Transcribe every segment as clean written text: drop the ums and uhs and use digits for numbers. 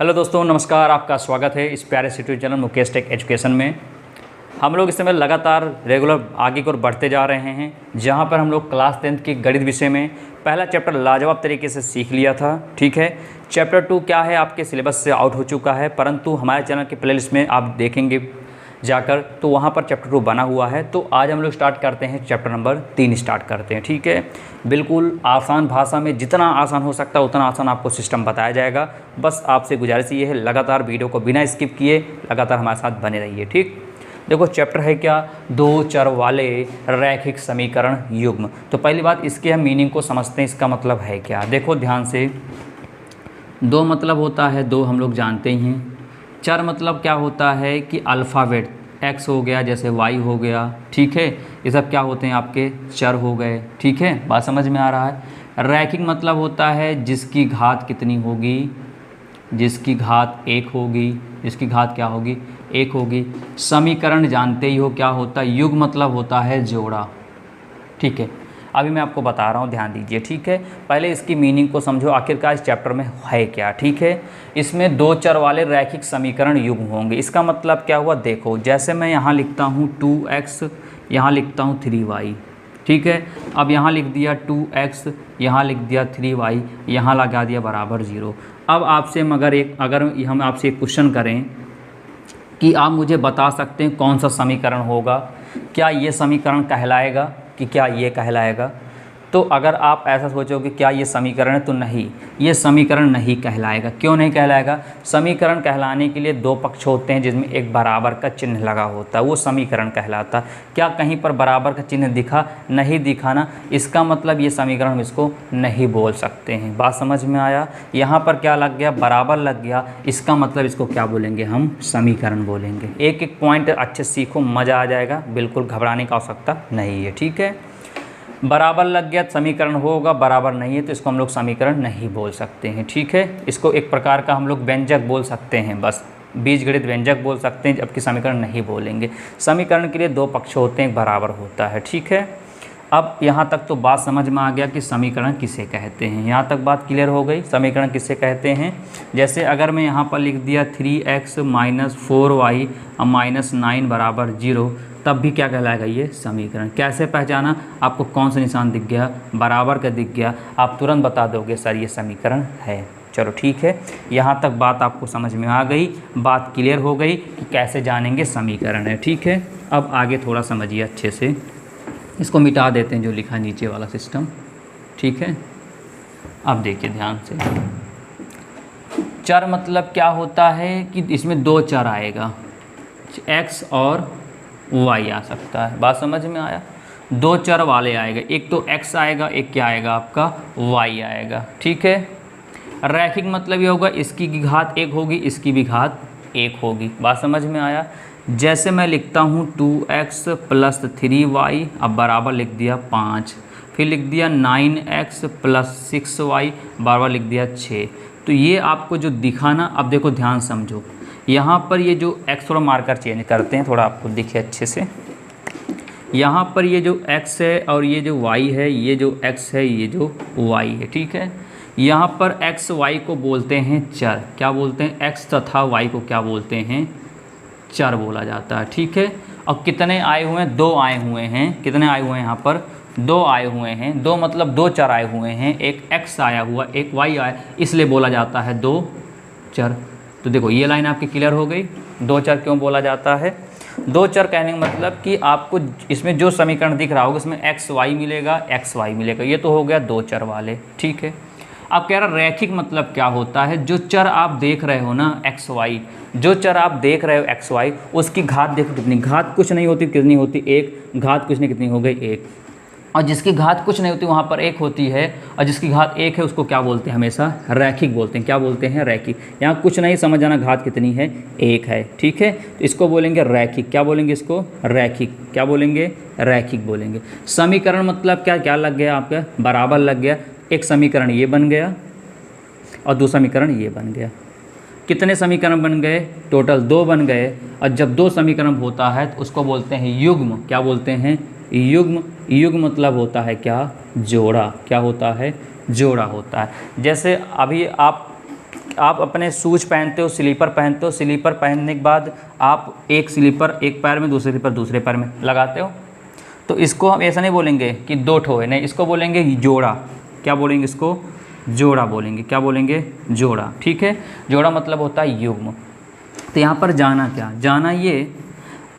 Hello दोस्तों, नमस्कार। आपका स्वागत है इस प्यारे YouTube channel Mukesh tech education में। हम लोग इस समय लगातार रेगुलर आगे की ओर बढ़ते जा रहे हैं, जहां पर हम लोग क्लास 10 के गणित विषय में पहला चैप्टर लाजवाब तरीके से सीख लिया था। ठीक है, चैप्टर 2 क्या है आपके सिलेबस से आउट हो चुका है, परंतु हमारे चैनल के प्लेलिस्ट में आप देखेंगे जाकर तो वहाँ पर चैप्टर 2 बना हुआ है। तो आज हम लोग स्टार्ट करते हैं, चैप्टर नंबर 3 स्टार्ट करते हैं। ठीक है, बिल्कुल आसान भाषा में, जितना आसान हो सकता है उतना आसान आपको सिस्टम बताया जाएगा। बस आपसे गुजारिश ये है, लगातार वीडियो को बिना स्किप किए लगातार हमारे साथ बने रहिए। ठीक, देखो चैप्टर है क्या, दो चर वाले रैखिक समीकरण युग्म। तो पहली बात इसके हम मीनिंग को समझते हैं, इसका मतलब है क्या। देखो ध्यान से, दो मतलब होता है दो, हम लोग जानते ही हैं। चर मतलब क्या होता है कि अल्फ़ाबेट x हो गया, जैसे y हो गया। ठीक है, ये सब क्या होते हैं आपके चर हो गए। ठीक है, बात समझ में आ रहा है। रैखिक मतलब होता है जिसकी घात कितनी होगी, जिसकी घात 1 होगी, जिसकी घात क्या होगी, 1 होगी। समीकरण जानते ही हो क्या होता है, युग्म मतलब होता है जोड़ा। ठीक है, अभी मैं आपको बता रहा हूँ, ध्यान दीजिए। ठीक है, पहले इसकी मीनिंग को समझो, आखिरकार इस चैप्टर में है क्या। ठीक है, इसमें दो चर वाले रैखिक समीकरण युग्म होंगे। इसका मतलब क्या हुआ, देखो जैसे मैं यहाँ लिखता हूँ 2x, यहाँ लिखता हूँ 3y। ठीक है, अब यहाँ लिख दिया 2x, यहाँ लिख दिया 3y, यहाँ लगा दिया बराबर 0। अब आपसे अगर हम आपसे एक क्वेश्चन करें कि आप मुझे बता सकते हैं कौन सा समीकरण होगा, क्या ये समीकरण कहलाएगा कि क्या ये कहलाएगा। तो अगर आप ऐसा सोचोगे क्या ये समीकरण है, तो नहीं, ये समीकरण नहीं कहलाएगा। क्यों नहीं कहलाएगा, समीकरण कहलाने के लिए दो पक्ष होते हैं जिसमें एक बराबर का चिन्ह लगा होता है, वो समीकरण कहलाता है। क्या कहीं पर बराबर का चिन्ह दिखा, नहीं दिखा ना, इसका मतलब ये समीकरण हम इसको नहीं बोल सकते हैं। बात समझ में आया। यहाँ पर क्या लग गया, बराबर लग गया, इसका मतलब इसको क्या बोलेंगे, हम समीकरण बोलेंगे। एक एक पॉइंट अच्छे सीखो, मज़ा आ जाएगा, बिल्कुल घबराने की आवश्यकता नहीं है। ठीक है, बराबर लग गया समीकरण होगा, बराबर नहीं है तो इसको हम लोग समीकरण नहीं बोल सकते हैं। ठीक है, इसको एक प्रकार का हम लोग व्यंजक बोल सकते हैं, बस बीजगणित व्यंजक बोल सकते हैं, जबकि समीकरण नहीं बोलेंगे। समीकरण के लिए दो पक्ष होते हैं, एक बराबर होता है। ठीक है, अब यहाँ तक तो बात समझ में आ गया कि समीकरण किसे कहते हैं। यहाँ तक बात क्लियर हो गई, समीकरण किसे कहते हैं। जैसे अगर मैं यहाँ पर लिख दिया 3x - 4y - 9 बराबर 0, तब भी क्या कहलाएगा, ये समीकरण। कैसे पहचाना, आपको कौन सा निशान दिख गया, बराबर का दिख गया, आप तुरंत बता दोगे सर ये समीकरण है। चलो ठीक है, यहाँ तक बात आपको समझ में आ गई, बात क्लियर हो गई कि कैसे जानेंगे समीकरण है। ठीक है, अब आगे थोड़ा समझिए अच्छे से, इसको मिटा देते हैं जो लिखा नीचे वाला सिस्टम। ठीक है, अब देखिए ध्यान से, चर मतलब क्या होता है कि इसमें दो चर आएगा, x और y आ सकता है। बात समझ में आया, दो चर वाले आएगा, एक तो x आएगा, एक क्या आएगा आपका y आएगा। ठीक है, रैखिक मतलब ये होगा इसकी घात 1 होगी, इसकी भी घात 1 होगी। बात समझ में आया। जैसे मैं लिखता हूँ 2x + 3y, अब बराबर लिख दिया 5, फिर लिख दिया 9x + 6y, बराबर लिख दिया 6। तो ये आपको जो दिखा ना, अब देखो ध्यान समझो, यहाँ पर ये जो x, थोड़ा मार्कर चेंज करते हैं, थोड़ा आपको दिखे अच्छे से। यहाँ पर ये जो x है और ये जो y है, ये जो x है, ये जो y है। ठीक है, यहाँ पर x y को बोलते हैं चर। क्या बोलते हैं, x तथा y को क्या बोलते हैं, चर बोला जाता है। ठीक है, और कितने आए हुए हैं, दो आए हुए हैं। कितने आए हुए हैं, यहाँ पर दो आए हुए हैं। दो मतलब दो चर आए हुए हैं, एक x आया हुआ, एक y आया, इसलिए बोला जाता है दो चर। तो देखो ये लाइन आपकी क्लियर हो गई, दो चर क्यों बोला जाता है। दो चर कहने का मतलब कि आपको इसमें जो समीकरण दिख रहा होगा इसमें x y मिलेगा, x y मिलेगा, ये तो हो गया दो चर वाले। ठीक है, अब कह रहा रैखिक मतलब क्या होता है, जो चर आप देख रहे हो ना x y, जो चर आप देख रहे हो x y, उसकी घात देखो कितनी, घात कुछ नहीं होती, कितनी होती, 1, घात कुछ नहीं, कितनी हो गई, 1। और जिसकी घात कुछ नहीं होती वहाँ पर 1 होती है, और जिसकी घात 1 है उसको क्या बोलते हैं, हमेशा रैखिक बोलते हैं। क्या बोलते हैं, रैखिक। यहाँ कुछ नहीं समझ जाना, घात कितनी है, 1 है। ठीक है, तो इसको बोलेंगे रैखिक। क्या बोलेंगे इसको, रैखिक। क्या बोलेंगे, रैखिक बोलेंगे। समीकरण मतलब क्या, क्या लग गया आपका, बराबर लग गया। एक समीकरण ये बन गया और दूसरा समीकरण ये बन गया। कितने समीकरण बन गए, टोटल 2 बन गए। और जब 2 समीकरण होता है तो उसको बोलते हैं युग्म। क्या बोलते हैं, युग्म। युग्म मतलब होता है क्या, जोड़ा। क्या होता है, जोड़ा होता है। जैसे अभी आप आप अपने शूज पहनते हो, स्लीपर पहनते हो, स्लीपर पहनने के बाद आप एक स्लीपर एक पैर में, दूसरे स्लीपर दूसरे पैर में लगाते हो, तो इसको हम ऐसा नहीं बोलेंगे कि दो ठो है, नहीं, इसको बोलेंगे जोड़ा। क्या बोलेंगे इसको? जोड़ा बोलेंगे। क्या बोलेंगे? जोड़ा। ठीक है, जोड़ा मतलब होता है युग्म। तो यहाँ पर जाना क्या? जाना ये,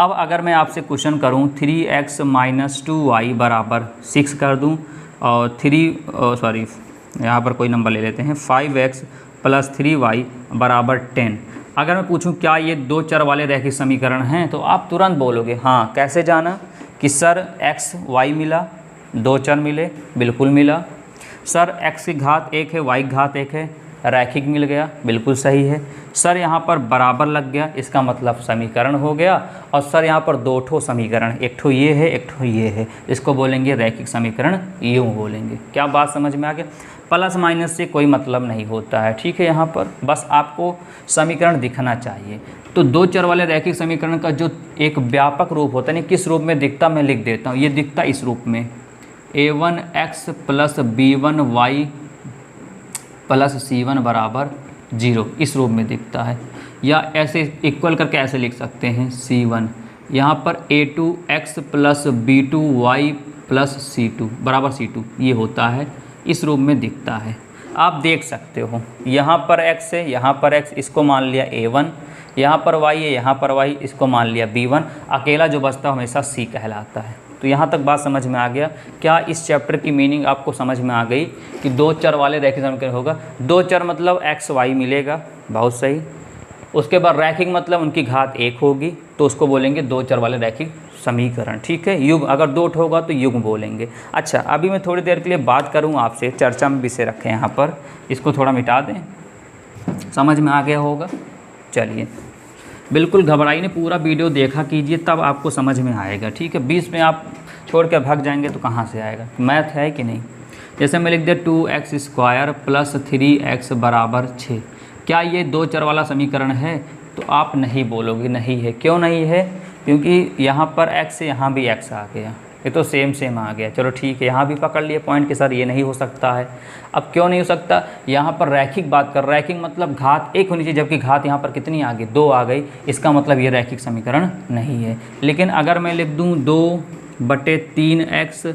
अब अगर मैं आपसे क्वेश्चन करूँ 3x - 2y बराबर 6 कर दूँ और यहाँ पर कोई नंबर ले लेते हैं, 5x + 3y बराबर 10। अगर मैं पूछूं क्या ये दो चर वाले रैखिक समीकरण हैं, तो आप तुरंत बोलोगे हाँ। कैसे जाना कि सर x y मिला, दो चर मिले, बिल्कुल मिला। सर x की घात 1 है, y की घात 1 है, रैखिक मिल गया, बिल्कुल सही है। सर यहाँ पर बराबर लग गया, इसका मतलब समीकरण हो गया। और सर यहाँ पर दो ठो समीकरण, एक ठो ये है, एक ठो ये है, इसको बोलेंगे रैखिक समीकरण, यूँ बोलेंगे। क्या बात समझ में आ गया? प्लस माइनस से कोई मतलब नहीं होता है, ठीक है। यहाँ पर बस आपको समीकरण दिखना चाहिए। तो दो चर वाले रैखिक समीकरण का जो एक व्यापक रूप होता है ना, किस रूप में दिखता मैं लिख देता हूँ। ये दिखता इस रूप में, a1x + b1y + c1 बराबर 0, इस रूप में दिखता है। या ऐसे इक्वल करके ऐसे लिख सकते हैं c1, यहाँ पर a2x + b2y + c2 बराबर c2, ये होता है, इस रूप में दिखता है। आप देख सकते हो यहाँ पर x है, यहाँ पर x, इसको मान लिया a1, यहाँ पर y है, यहाँ पर y, इसको मान लिया b1। अकेला जो बचता हमेशा c कहलाता है। तो यहाँ तक बात समझ में आ गया। क्या इस चैप्टर की मीनिंग आपको समझ में आ गई कि दो चर वाले रैखिक समीकरण होगा? दो चर मतलब x y मिलेगा, बहुत सही। उसके बाद रैखिक मतलब उनकी घात 1 होगी, तो उसको बोलेंगे दो चर वाले रैखिक समीकरण, ठीक है। युग्म, अगर दो ठो होगा तो युग्म बोलेंगे। अच्छा, अभी मैं थोड़ी देर के लिए बात करूँ आपसे, चर्चा में विषय रखें यहाँ पर, इसको थोड़ा मिटा दें, समझ में आ गया होगा। चलिए, बिल्कुल घबराइए नहीं, पूरा वीडियो देखा कीजिए, तब आपको समझ में आएगा, ठीक है। बीच में आप छोड़ कर भाग जाएंगे तो कहाँ से आएगा? मैथ है कि नहीं। जैसे मैं लिख दिया 2x² + 3x बराबर 6। क्या ये दो चर वाला समीकरण है? तो आप नहीं बोलोगे नहीं है। क्यों नहीं है? क्योंकि यहाँ पर x से यहाँ भी x आ गया, ये तो सेम आ गया। चलो ठीक है, यहाँ भी पकड़ लिए पॉइंट के सर ये नहीं हो सकता है। अब क्यों नहीं हो सकता? यहाँ पर रैखिक बात कर, रैखिक मतलब घात 1 होनी चाहिए, जबकि घात यहाँ पर कितनी आ गई? 2 आ गई। इसका मतलब ये रैखिक समीकरण नहीं है। लेकिन अगर मैं लिख दूँ 2/3x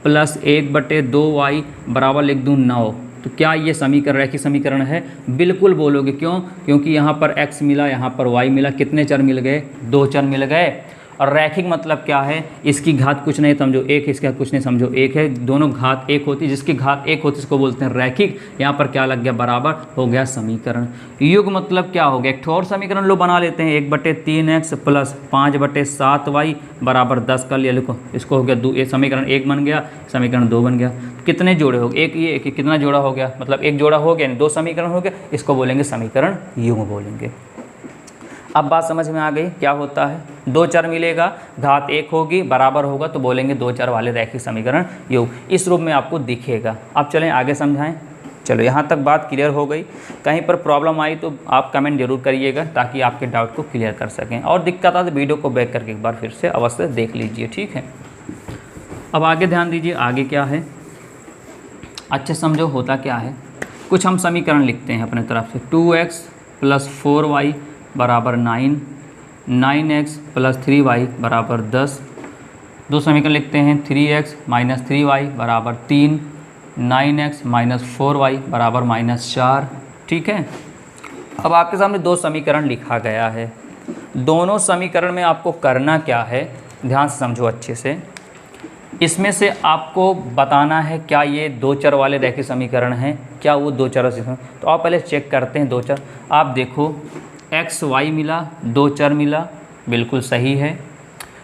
+ 1/2y बराबर लिख दूँ 9, तो क्या ये समीकरण रैखिक समीकरण है? बिल्कुल बोलोगे। क्यों? क्योंकि यहाँ पर x मिला, यहाँ पर y मिला, कितने चर मिल गए? दो चर मिल गए। और रैखिक मतलब क्या है? इसकी घात कुछ नहीं समझो 1 है, इसकी घात कुछ नहीं समझो 1 है, दोनों घात 1 होती है, जिसकी घात 1 होती है इसको बोलते हैं रैखिक। यहाँ पर क्या लग गया? बराबर हो गया समीकरण। युग्म मतलब क्या हो गया? एक और समीकरण लो बना लेते हैं, 1/3x + 5/7y बराबर 10 कर लिया, लिखो इसको हो गया 2, ये समीकरण 1 बन गया, समीकरण 2 बन गया। कितने जोड़े हो गए? एक ये एक, कितना जोड़ा हो गया? मतलब एक जोड़ा हो गया, 2 समीकरण हो गए, इसको बोलेंगे समीकरण युग्म बोलेंगे। अब बात समझ में आ गई क्या होता है? दो चर मिलेगा, घात 1 होगी, बराबर होगा, तो बोलेंगे दो चर वाले रैखिक समीकरण युग्म। इस रूप में आपको दिखेगा। अब चलें आगे समझाएं। चलो, यहाँ तक बात क्लियर हो गई। कहीं पर प्रॉब्लम आई तो आप कमेंट जरूर करिएगा, ताकि आपके डाउट को क्लियर कर सकें। और दिक्कत आता तो वीडियो को बैक करके एक बार फिर से अवश्य देख लीजिए, ठीक है। अब आगे ध्यान दीजिए, आगे क्या है अच्छे समझो होता क्या है। कुछ हम समीकरण लिखते हैं अपने तरफ से। 2x + 4y बराबर 9, 9x + 3y बराबर 10। दो समीकरण लिखते हैं, 3x - 3y बराबर 3, 9x - 4y बराबर -4, ठीक है। अब आपके सामने दो समीकरण लिखा गया है। दोनों समीकरण में आपको करना क्या है, ध्यान से समझो अच्छे से। इसमें से आपको बताना है क्या ये दो चर वाले रैखिक समीकरण हैं, क्या वो दो चर से। तो आप पहले चेक करते हैं दो चर। आप देखो x y मिला, दो चर मिला, बिल्कुल सही है।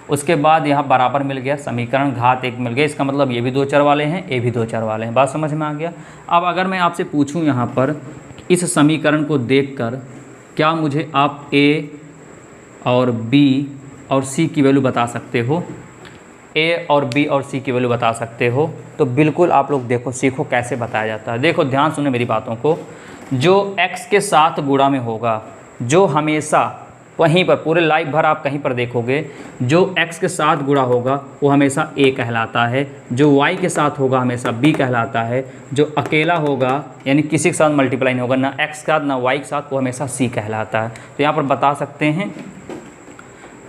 उसके बाद यहाँ बराबर मिल गया, समीकरण घात 1 मिल गया, इसका मतलब ये भी दो चर वाले हैं, ये भी दो चर वाले हैं। बात समझ में आ गया। अब अगर मैं आपसे पूछूं यहाँ पर इस समीकरण को देखकर क्या मुझे आप a और b और c की वैल्यू बता सकते हो? a और b और c की वैल्यू बता सकते हो? तो बिल्कुल आप लोग देखो, सीखो कैसे बताया जाता है। देखो ध्यान सुने मेरी बातों को। जो x के साथ गुणा में होगा, जो हमेशा वहीं पर पूरे लाइफ भर आप कहीं पर देखोगे जो x के साथ गुणा होगा वो हमेशा a कहलाता है, जो y के साथ होगा हमेशा b कहलाता है, जो अकेला होगा यानी किसी के साथ मल्टीप्लाई नहीं होगा, ना x के साथ ना y के साथ, वो हमेशा c कहलाता है। तो यहाँ पर बता सकते हैं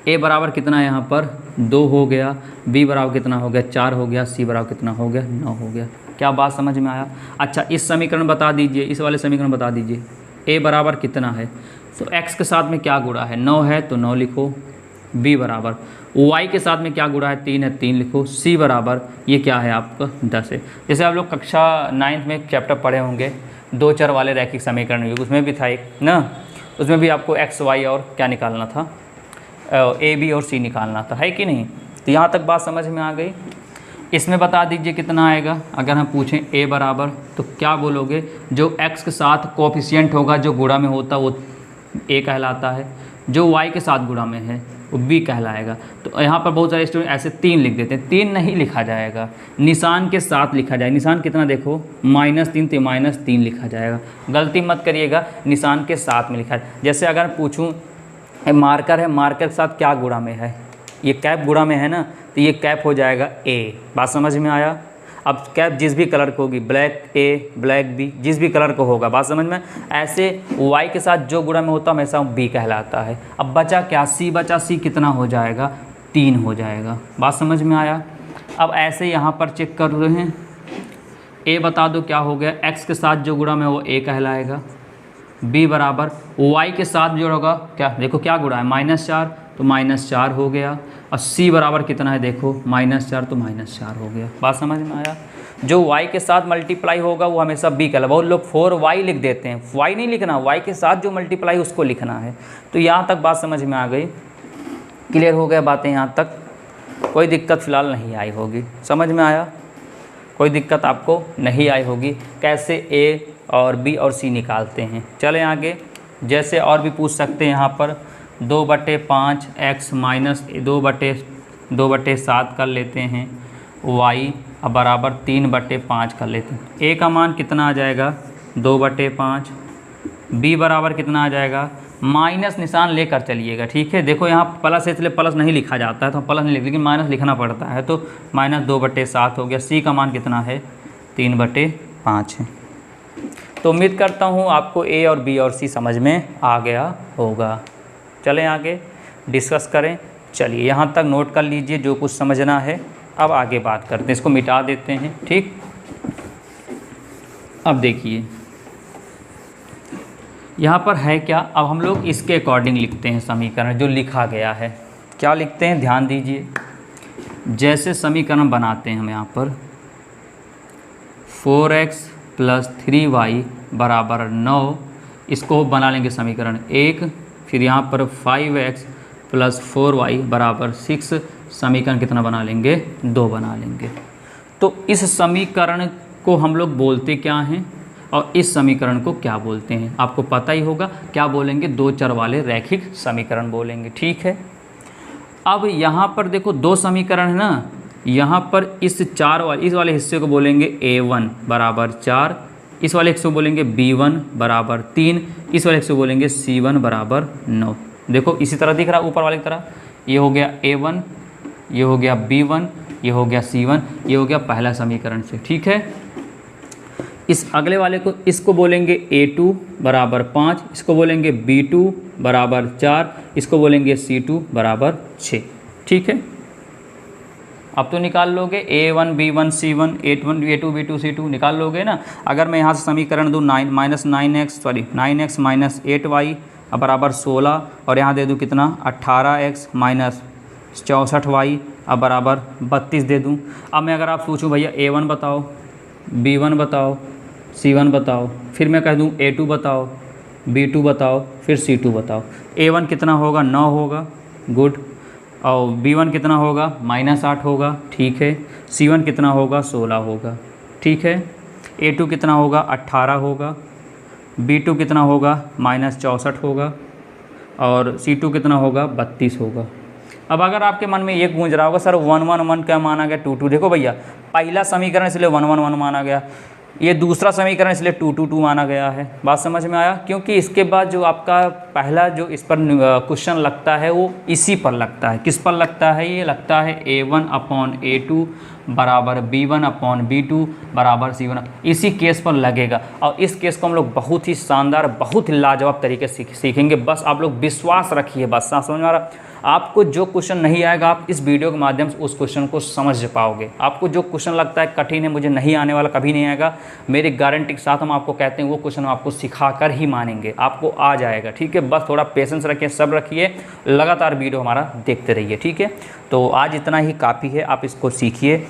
a बराबर कितना है, यहाँ पर 2 हो गया, b बराबर कितना हो गया 4 हो गया, c बराबर कितना हो गया 9 हो गया। क्या बात समझ में आया? अच्छा, इस समीकरण बता दीजिए, इस वाले समीकरण बता दीजिए। a बराबर कितना है, तो x के साथ में क्या गुणा है 9 है तो 9 लिखो, b बराबर y के साथ में क्या गुणा है 3 है 3 लिखो, c बराबर ये क्या है आपका 10 है। जैसे आप लोग कक्षा 9th में एक चैप्टर पढ़े होंगे 2 चर वाले रैखिक समीकरण, उसमें भी था एक ना, उसमें भी आपको x y और क्या निकालना था, a b और c निकालना था, है कि नहीं? तो यहाँ तक बात समझ में आ गई। इसमें बता दीजिए कितना आएगा। अगर हम पूछें a बराबर तो क्या बोलोगे, जो x के साथ कोफिशिएंट होगा जो गुणा में होता वो a कहलाता है, जो y के साथ गुणा में है वो b कहलाएगा। तो यहाँ पर बहुत सारे स्टूडेंट ऐसे 3 लिख देते हैं, 3 नहीं लिखा जाएगा, निशान के साथ लिखा जाएगा। निशान कितना देखो -3 तो -3 लिखा जाएगा, गलती मत करिएगा, निशान के साथ में लिखा है। जैसे अगर पूछूँ मार्कर है, मार्कर के साथ क्या गुणा में है, ये कैप गुणा में है ना, तो ये कैप हो जाएगा a। बात समझ में आया? अब कैप जिस भी कलर को होगी, ब्लैक a ब्लैक b, जिस भी कलर को होगा, बात समझ में। ऐसे y के साथ जो गुणा में होता है हमेशा b कहलाता है। अब बचा क्या, c बचा, c कितना हो जाएगा 3 हो जाएगा। बात समझ में आया? अब ऐसे यहाँ पर चेक कर रहे हैं, a बता दो क्या हो गया, x के साथ जो गुणा में वो a कहलाएगा, b बराबर y के साथ जो होगा क्या, देखो क्या गुणा है -4 तो -4 हो गया, और c बराबर कितना है देखो -4 तो -4 हो गया। बात समझ में आया? जो y के साथ मल्टीप्लाई होगा वो हमेशा b कहलाएगा। बहुत लोग 4y लिख देते हैं, y नहीं लिखना, y के साथ जो मल्टीप्लाई उसको लिखना है। तो यहाँ तक बात समझ में आ गई, क्लियर हो गया बातें? यहाँ तक कोई दिक्कत फ़िलहाल नहीं आई होगी, समझ में आया? कोई दिक्कत आपको नहीं आई होगी कैसे a और b और c निकालते हैं। चलें आगे, जैसे और भी पूछ सकते हैं यहाँ पर 2/5 x माइनस 2/7 कर लेते हैं, y अब बराबर 3/5 कर लेते हैं। a का मान कितना आ जाएगा 2/5, b बराबर कितना आ जाएगा, माइनस निशान लेकर चलिएगा, ठीक है। देखो यहाँ प्लस है इसलिए प्लस नहीं लिखा जाता है, तो प्लस नहीं लिख, लेकिन माइनस लिखना पड़ता है, तो -2/7 हो गया। c का मान कितना है 3/5 है। तो उम्मीद करता हूँ आपको a और b और c समझ में आ गया होगा। चलें आगे डिस्कस करें। चलिए यहाँ तक नोट कर लीजिए जो कुछ समझना है। अब आगे बात करते हैं, इसको मिटा देते हैं, ठीक। अब देखिए यहाँ पर है क्या, अब हम लोग इसके अकॉर्डिंग लिखते हैं समीकरण जो लिखा गया है। क्या लिखते हैं ध्यान दीजिए, जैसे समीकरण बनाते हैं हम यहाँ पर 4x + 3y बराबर 9, इसको बना लेंगे समीकरण 1। फिर यहाँ पर 5x + 4y बराबर 6, समीकरण कितना बना लेंगे 2 बना लेंगे। तो इस समीकरण को हम लोग बोलते क्या हैं और इस समीकरण को क्या बोलते हैं आपको पता ही होगा, क्या बोलेंगे 2 चर वाले रैखिक समीकरण बोलेंगे, ठीक है। अब यहाँ पर देखो 2 समीकरण है ना, यहाँ पर इस वाले हिस्से को बोलेंगे a1 बराबर 4, इस वाले हिस्से को बोलेंगे b1 बराबर 3, इस वाले हिस्से को बोलेंगे c1 बराबर 9। देखो इसी तरह दिख रहा है ऊपर वाले की तरह, ये हो गया a1, ये हो गया b1, ये हो गया c1, ये हो गया पहला समीकरण से, ठीक है। इस अगले वाले को, इसको बोलेंगे a2 बराबर 5, इसको बोलेंगे b2 बराबर 4, इसको बोलेंगे c2 बराबर 6, ठीक है। अब तो निकाल लोगे a1 b1 c1 a2 b2 c2 निकाल लोगे ना। अगर मैं यहाँ से समीकरण दूँ 9x माइनस 8y अब बराबर 16, और यहाँ दे दूँ कितना 18x माइनस 64y अब बराबर 32 दे दूँ। अब मैं अगर आप पूछूँ भैया a1 बताओ, b1 बताओ, c1 बताओ, फिर मैं कह दूँ a2 बताओ, b2 बताओ, फिर c2 बताओ। a1 कितना होगा 9 होगा, गुड, और b1 कितना होगा -8 होगा, ठीक है। c1 कितना होगा 16 होगा, ठीक है। a2 कितना होगा 18 होगा, b2 कितना होगा -64 होगा, और c2 कितना होगा 32 होगा। अब अगर आपके मन में ये गूंज रहा होगा सर 1 1 1 क्या माना गया 2 2, देखो भैया पहला समीकरण इसलिए 1 1 1 माना गया, ये दूसरा समीकरण इसलिए 2 2 2 माना गया है। बात समझ में आया? क्योंकि इसके बाद जो आपका पहला जो इस पर क्वेश्चन लगता है वो इसी पर लगता है। किस पर लगता है? ये लगता है A1/A2 बराबर B1/B2 बराबर C1। इसी केस पर लगेगा और इस केस को हम लोग बहुत ही शानदार, बहुत ही लाजवाब तरीके से सीखेंगे। बस आप लोग विश्वास रखिए। बस समझ में आ रहा? आपको जो क्वेश्चन नहीं आएगा आप इस वीडियो के माध्यम से उस क्वेश्चन को समझ पाओगे। आपको जो क्वेश्चन लगता है कठिन है, मुझे नहीं आने वाला, कभी नहीं आएगा, मेरी गारंटी के साथ हम आपको कहते हैं वो क्वेश्चन हम आपको सिखाकर ही मानेंगे, आपको आ जाएगा। ठीक है, बस थोड़ा पेशेंस रखिए, सब्र रखिए, लगातार वीडियो हमारा देखते रहिए। ठीक है, तो आज इतना ही काफ़ी है। आप इसको सीखिए,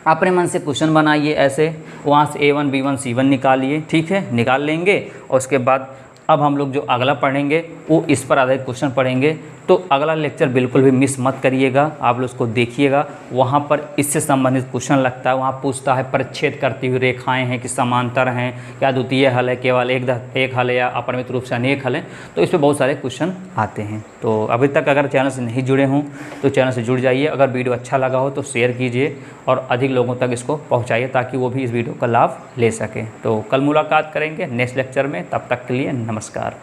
अपने मन से क्वेश्चन बनाइए, ऐसे वहाँ से A1 B1 C1 निकालिए। ठीक है, निकाल लेंगे और उसके बाद अब हम लोग जो अगला पढ़ेंगे वो इस पर आधारित क्वेश्चन पढ़ेंगे। तो अगला लेक्चर बिल्कुल भी मिस मत करिएगा, आप लोग उसको देखिएगा। वहाँ पर इससे संबंधित क्वेश्चन लगता है, वहाँ पूछता है परिच्छेद करती हुई रेखाएं हैं कि समांतर हैं, क्या द्वितीय हल है, केवल एक हल है या अपरिमित रूप से अनेक हल हैं। तो इस पर बहुत सारे क्वेश्चन आते हैं। तो अभी तक अगर चैनल से नहीं जुड़े हों तो चैनल से जुड़ जाइए। अगर वीडियो अच्छा लगा हो तो शेयर कीजिए और अधिक लोगों तक इसको पहुँचाइए ताकि वो भी इस वीडियो का लाभ ले सकें। तो कल मुलाकात करेंगे नेक्स्ट लेक्चर में, तब तक के लिए नमस्कार।